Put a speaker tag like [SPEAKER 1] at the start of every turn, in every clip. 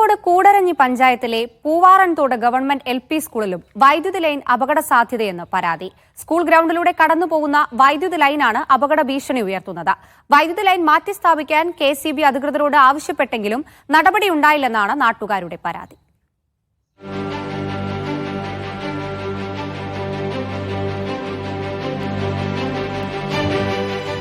[SPEAKER 1] കോഴിക്കോട് കൂടരഞ്ഞി പഞ്ചായത്തിലെ Poovaranthode government LP സ്കൂളിലും വൈദ്യുതി ലൈൻ അപകട സാധ്യതയെന്ന് പരാതി. സ്കൂൾ ഗ്രൗണ്ടിലൂടെ കടന്നുപോകുന്ന വൈദ്യുതി ലൈനാണ് അപകട ഭീഷണി ഉയർത്തുന്നത്. വൈദ്യുതി ലൈൻ മാറ്റിസ്ഥാപിക്കാൻ KCB അധികൃതരോട് ആവശ്യപ്പെട്ടെങ്കിലും നടപടിയുണ്ടായില്ലെന്നാണ് നാട്ടുകാരുടെ പരാതി.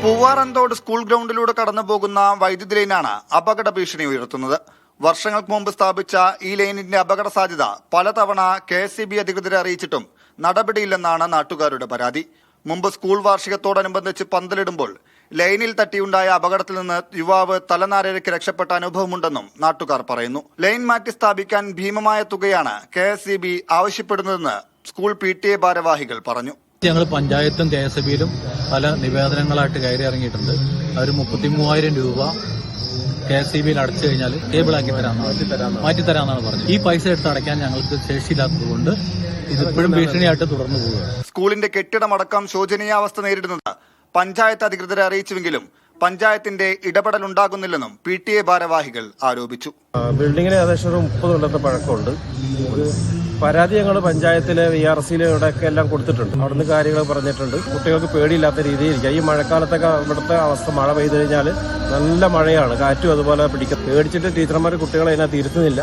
[SPEAKER 2] പൂവാറൻതോട് സ്കൂൾ ഗ്രൗണ്ടിലൂടെ കടന്നുപോകുന്ന വൈദ്യുതി ലൈനാണ് അപകട ഭീഷണി ഉയർത്തുന്നത്. വർഷങ്ങൾക്ക് മുമ്പ് സ്ഥാപിച്ച ഈ ലൈനിന്റെ അപകട സാധ്യത പലതവണ KCB അധികൃതരെ അറിയിച്ചിട്ടും നടപടിയില്ലെന്നാണ് നാട്ടുകാരുടെ പരാതി. മുമ്പ് സ്കൂൾ വാർഷികത്തോടനുബന്ധിച്ച് പന്തലിടുമ്പോൾ ലൈനിൽ തട്ടിയുണ്ടായ അപകടത്തിൽ നിന്ന് യുവാവ് തലനാരിഴയ്ക്ക് രക്ഷപ്പെട്ട അനുഭവമുണ്ടെന്നും നാട്ടുകാർ പറയുന്നു. ലൈൻ മാറ്റി സ്ഥാപിക്കാൻ ഭീമമായ തുകയാണ് KCB ആവശ്യപ്പെടുന്നതെന്ന് സ്കൂൾ PTA ഭാരവാഹികൾ പറഞ്ഞു.
[SPEAKER 3] ഞങ്ങൾ പഞ്ചായത്തും KSBയിലും പല നിവേദനങ്ങളായിട്ട് കയറി ഇറങ്ങിയിട്ടുണ്ട്. അവർ 33,000 രൂപ KSBയിൽ അടച്ചു കഴിഞ്ഞാൽ കേബിളാക്കി മാറ്റിത്തരാമെന്നാണ് പറഞ്ഞത്. ഈ പൈസ എടുത്ത് അടയ്ക്കാൻ ഞങ്ങൾക്ക് ശേഷിയില്ലാത്തതുകൊണ്ട് ഇതിപ്പോഴും ഭീഷണിയായിട്ട് തുടർന്നു പോവുകയാണ്.
[SPEAKER 2] സ്കൂളിന്റെ കെട്ടിടമടക്കം ശോചനീയാവസ്ഥ നേരിടുന്നത് പഞ്ചായത്ത് അധികൃതരെ അറിയിച്ചുവെങ്കിലും പഞ്ചായത്തിന്റെ ഇടപെടൽ ഉണ്ടാകുന്നില്ലെന്നും PTA ഭാരവാഹികൾ ആരോപിച്ചു.
[SPEAKER 4] ബിൽഡിങ്ങിന് ഏകദേശം 30 കൊല്ലത്തെ പഴക്കമുണ്ട്. പരാതി ഞങ്ങൾ പഞ്ചായത്തിലെ VRCയിലൂടെയൊക്കെ എല്ലാം കൊടുത്തിട്ടുണ്ട്. അവിടുന്ന് കാര്യങ്ങൾ പറഞ്ഞിട്ടുണ്ട്. കുട്ടികൾക്ക് പേടിയില്ലാത്ത രീതിയിൽ ഈ മഴക്കാലത്തൊക്കെ ഇവിടുത്തെ അവസ്ഥ മഴ പെയ്തു കഴിഞ്ഞാൽ നല്ല മഴയാണ്, കാറ്റും അതുപോലെ പിടിക്കും. പേടിച്ചിട്ട് ടീച്ചർമാർ കുട്ടികളെ അതിനകത്ത് ഇരുത്തുന്നില്ല.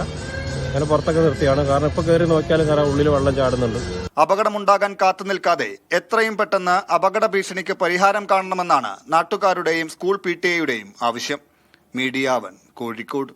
[SPEAKER 4] അങ്ങനെ പുറത്തൊക്കെ നിർത്തിയാണ്. കാരണം ഇപ്പൊ കയറി നോക്കിയാലും കാരണം ഉള്ളിൽ വെള്ളം ചാടുന്നുണ്ട്.
[SPEAKER 2] അപകടമുണ്ടാകാൻ കാത്തു നിൽക്കാതെ എത്രയും പെട്ടെന്ന് അപകട ഭീഷണിക്ക് പരിഹാരം കാണണമെന്നാണ് നാട്ടുകാരുടെയും സ്കൂൾ PTA യുടെയും ആവശ്യം. മീഡിയ 1 കോഴിക്കോട്.